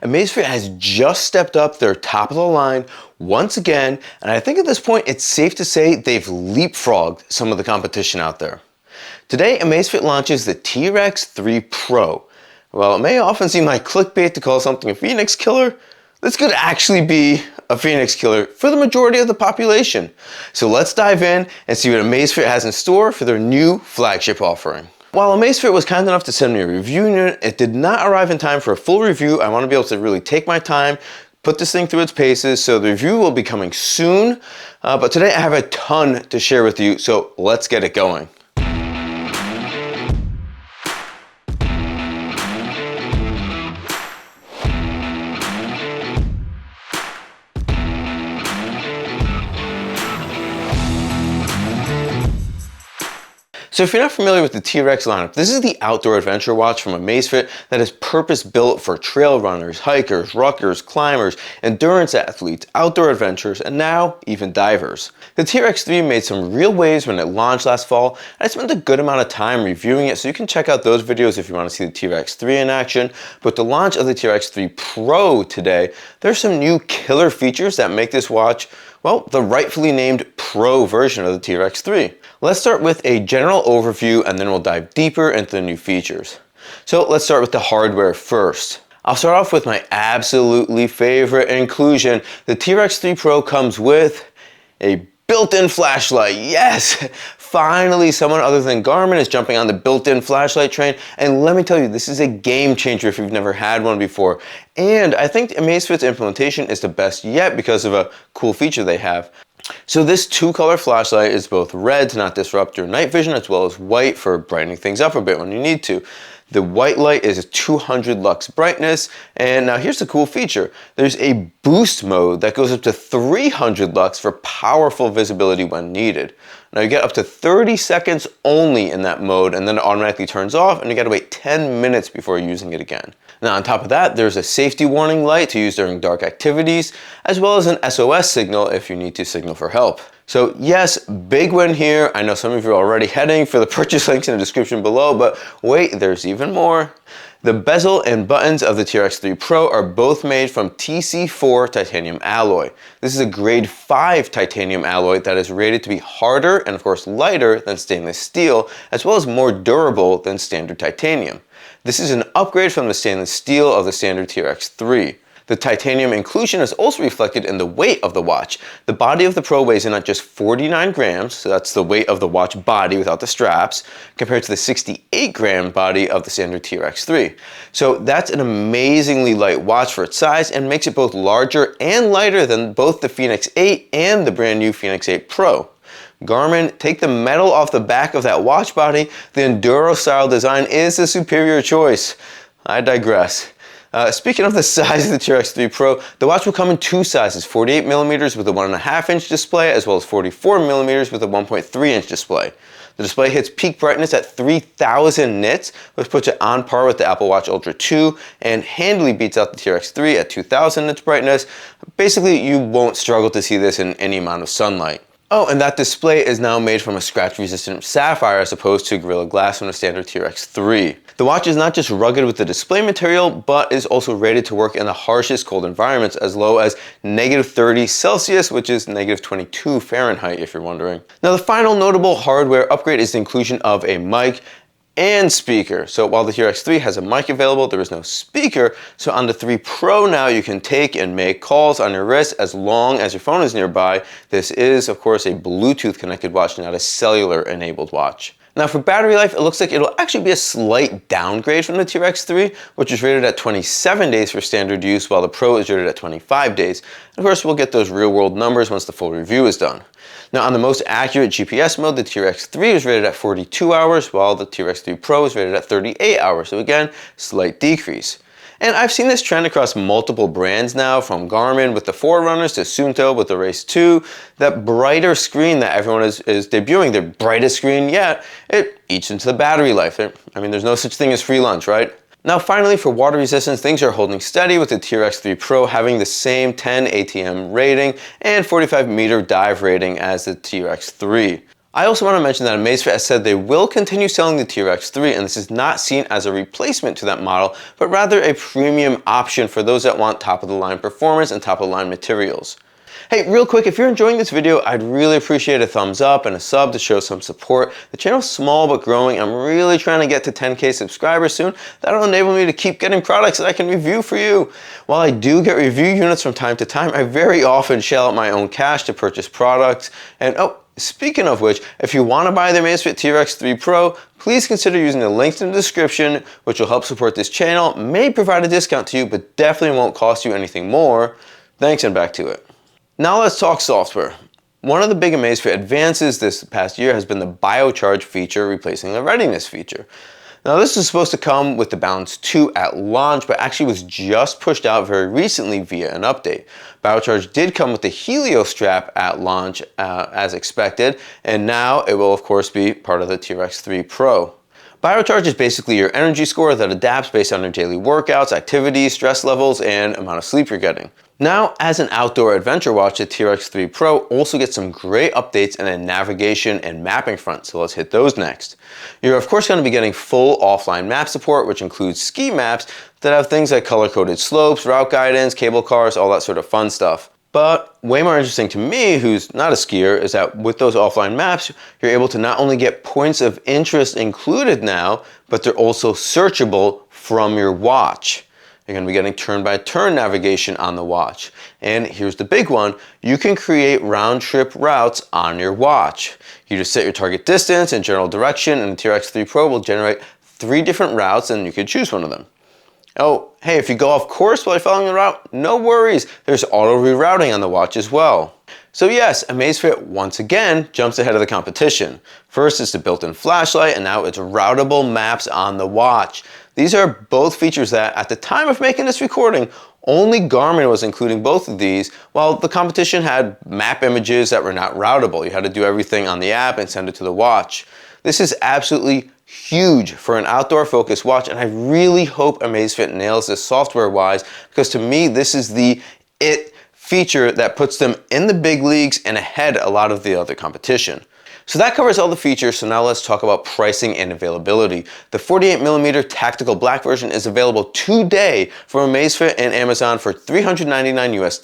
Amazfit has just stepped up their top of the line once again, and I think at this point it's safe to say they've leapfrogged some of the competition out there. Today, Amazfit launches the T-Rex 3 Pro. While it may often seem like clickbait to call something a Phoenix killer, this could actually be a Phoenix killer for the majority of the population. So let's dive in and see what Amazfit has in store for their new flagship offering. While Amazfit was kind enough to send me a review unit, it did not arrive in time for a full review. I want to be able to really take my time, put this thing through its paces, so the review will be coming soon. But today I have a ton to share with you, so let's get it going. So if you're not familiar with the T-Rex lineup, this is the outdoor adventure watch from Amazfit that is purpose-built for trail runners, hikers, ruckers, climbers, endurance athletes, outdoor adventurers, and now even divers. The T-Rex 3 made some real waves when it launched last fall, and I spent a good amount of time reviewing it, so you can check out those videos if you want to see the T-Rex 3 in action. But the launch of the T-Rex 3 Pro today, there's some new killer features that make this watch, well, the rightfully named Pro version of the T-Rex 3. Let's start with a general overview and then we'll dive deeper into the new features. So let's start with the hardware first. I'll start off with my absolutely favorite inclusion. The T-Rex 3 Pro comes with a built-in flashlight. Yes! Finally, someone other than Garmin is jumping on the built-in flashlight train, and let me tell you, this is a game changer if you've never had one before. And I think Amazfit's implementation is the best yet because of a cool feature they have. So this two-color flashlight is both red to not disrupt your night vision, as well as white for brightening things up a bit when you need to. The white light is 200 lux brightness, and now here's the cool feature. There's a boost mode that goes up to 300 lux for powerful visibility when needed. Now you get up to 30 seconds only in that mode, and then it automatically turns off, and you gotta wait 10 minutes before using it again. Now on top of that, there's a safety warning light to use during dark activities, as well as an SOS signal if you need to signal for help. So yes, big win here. I know some of you are already heading for the purchase links in the description below, but wait, there's even more. The bezel and buttons of the T-Rex 3 Pro are both made from TC4 titanium alloy. This is a grade 5 titanium alloy that is rated to be harder and of course lighter than stainless steel, as well as more durable than standard titanium. This is an upgrade from the stainless steel of the standard T-Rex 3. The titanium inclusion is also reflected in the weight of the watch. The body of the Pro weighs in at just 49 grams, so that's the weight of the watch body without the straps, compared to the 68-gram body of the standard T-Rex 3. So that's an amazingly light watch for its size and makes it both larger and lighter than both the Fenix 8 and the brand new Fenix 8 Pro. Garmin, take the metal off the back of that watch body. The Enduro style design is the superior choice. I digress. Speaking of the size of the T-Rex 3 Pro, the watch will come in two sizes, 48mm with a 1.5-inch display, as well as 44mm with a 1.3-inch display. The display hits peak brightness at 3000 nits, which puts it on par with the Apple Watch Ultra 2 and handily beats out the T-Rex 3 at 2000 nits brightness. Basically, you won't struggle to see this in any amount of sunlight. Oh, and that display is now made from a scratch-resistant sapphire as opposed to Gorilla Glass from the standard T-Rex 3. The watch is not just rugged with the display material, but is also rated to work in the harshest cold environments as low as -30 Celsius, which is -22 Fahrenheit if you're wondering. Now the final notable hardware upgrade is the inclusion of a mic and speaker. So while the T-Rex 3 has a mic available, there is no speaker. So on the 3 Pro now you can take and make calls on your wrist as long as your phone is nearby. This is of course a Bluetooth connected watch, not a cellular enabled watch. Now for battery life, it looks like it'll actually be a slight downgrade from the T-Rex 3, which is rated at 27 days for standard use, while the Pro is rated at 25 days. And of course, we'll get those real world numbers once the full review is done. Now on the most accurate GPS mode, the T-Rex 3 is rated at 42 hours, while the T-Rex 3 Pro is rated at 38 hours. So again, slight decrease. And I've seen this trend across multiple brands now, from Garmin with the Forerunners to Suunto with the Race 2. That brighter screen that everyone is debuting, their brightest screen yet, it eats into the battery life. I mean, there's no such thing as free lunch, right? Now finally, for water resistance, things are holding steady with the T-Rex 3 Pro having the same 10 ATM rating and 45 meter dive rating as the T-Rex 3. I also want to mention that Amazfit has said they will continue selling the T-Rex 3, and this is not seen as a replacement to that model, but rather a premium option for those that want top-of-the-line performance and top-of-the-line materials. Hey, real quick, if you're enjoying this video, I'd really appreciate a thumbs up and a sub to show some support. The channel's small but growing. I'm really trying to get to 10K subscribers soon. That'll enable me to keep getting products that I can review for you. While I do get review units from time to time, I very often shell out my own cash to purchase products. And speaking of which, if you want to buy the Amazfit T-Rex 3 Pro, please consider using the links in the description, which will help support this channel, may provide a discount to you, but definitely won't cost you anything more. Thanks, and back to it. Now let's talk software. One of the big Amazfit advances this past year has been the biocharge feature replacing the readiness feature. Now this is supposed to come with the Balance 2 at launch, but actually was just pushed out very recently via an update. Biocharge did come with the Helio strap at launch as expected, and now it will of course be part of the T-Rex 3 Pro. Biocharge is basically your energy score that adapts based on your daily workouts, activities, stress levels, and amount of sleep you're getting. Now, as an outdoor adventure watch, the T-Rex 3 Pro also gets some great updates in a navigation and mapping front, so let's hit those next. You're of course going to be getting full offline map support, which includes ski maps that have things like color-coded slopes, route guidance, cable cars, all that sort of fun stuff. But way more interesting to me, who's not a skier, is that with those offline maps, you're able to not only get points of interest included now, but they're also searchable from your watch. You're going to be getting turn-by-turn navigation on the watch. And here's the big one, you can create round-trip routes on your watch. You just set your target distance and general direction, and the T-Rex 3 Pro will generate 3 different routes, and you can choose one of them. Oh, hey, if you go off course while you're following the route, no worries. There's auto rerouting on the watch as well. So yes, Amazfit once again jumps ahead of the competition. First it's the built-in flashlight, and now it's routable maps on the watch. These are both features that, at the time of making this recording, only Garmin was including both of these, while the competition had map images that were not routable. You had to do everything on the app and send it to the watch. This is absolutely huge for an outdoor focused watch, and I really hope Amazfit nails this software-wise, because to me, this is the it feature that puts them in the big leagues and ahead a lot of the other competition. So that covers all the features, so now let's talk about pricing and availability. The 48mm tactical black version is available today from Amazfit and Amazon for $399 US.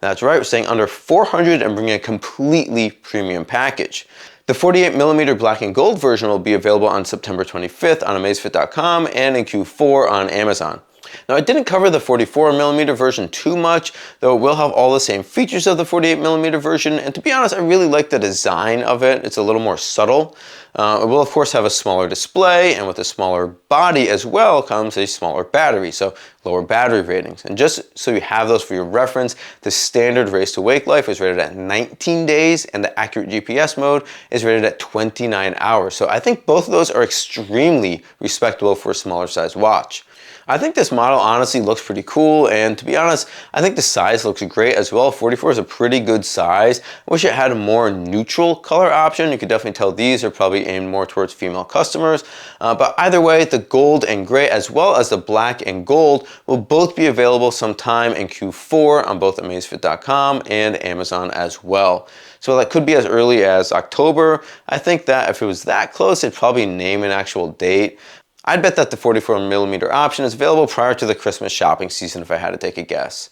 That's right, we're staying under $400 and bringing a completely premium package. The 48mm black and gold version will be available on September 25th on Amazfit.com and in Q4 on Amazon. Now I didn't cover the 44mm version too much, though it will have all the same features of the 48mm version, and to be honest, I really like the design of it. It's a little more subtle. It will of course have a smaller display, and with a smaller body as well comes a smaller battery, so lower battery ratings. And just so you have those for your reference, the standard race to wake life is rated at 19 days, and the accurate GPS mode is rated at 29 hours. So I think both of those are extremely respectable for a smaller size watch. I think this model honestly looks pretty cool, and to be honest, I think the size looks great as well. 44 is a pretty good size. I wish it had a more neutral color option. You could definitely tell these are probably aimed more towards female customers. But either way, the gold and gray as well as the black and gold will both be available sometime in Q4 on both Amazfit.com and Amazon as well. So that could be as early as October. I think that if it was that close, it'd probably name an actual date. I'd bet that the 44mm option is available prior to the Christmas shopping season if I had to take a guess.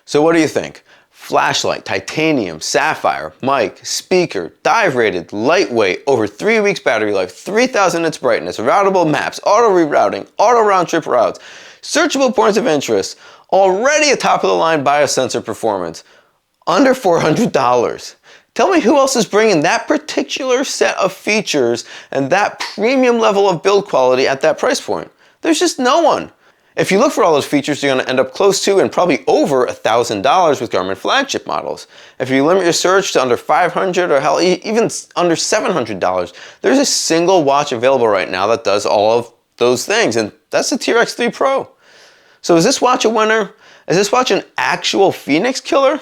So what do you think? Flashlight, titanium, sapphire, mic, speaker, dive rated, lightweight, over 3 weeks battery life, 3000 nits brightness, routable maps, auto rerouting, auto round trip routes, searchable points of interest, already a top of the line biosensor performance, under $400. Tell me who else is bringing that particular set of features and that premium level of build quality at that price point. There's just no one. If you look for all those features, you're going to end up close to and probably over $1,000 with Garmin flagship models. If you limit your search to under $500 or hell, even under $700, there's a single watch available right now that does all of those things, and that's the T-Rex 3 Pro. So is this watch a winner? Is this watch an actual Fenix killer?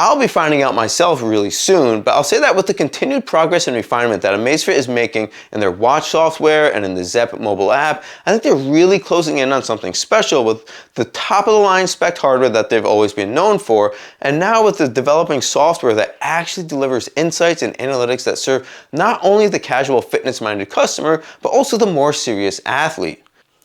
I'll be finding out myself really soon, but I'll say that with the continued progress and refinement that Amazfit is making in their watch software and in the Zepp mobile app, I think they're really closing in on something special with the top-of-the-line spec hardware that they've always been known for, and now with the developing software that actually delivers insights and analytics that serve not only the casual fitness-minded customer, but also the more serious athlete.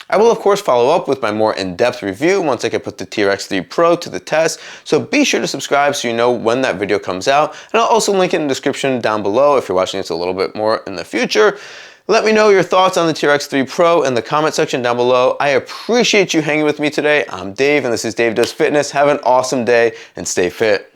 I will of course follow up with my more in-depth review once I can put the T-Rex 3 Pro to the test, so be sure to subscribe so you know when that video comes out, and I'll also link it in the description down below if you're watching this a little bit more in the future. Let me know your thoughts on the T-Rex 3 Pro in the comment section down below. I appreciate you hanging with me today. I'm Dave and this is Dave Does Fitness. Have an awesome day and stay fit.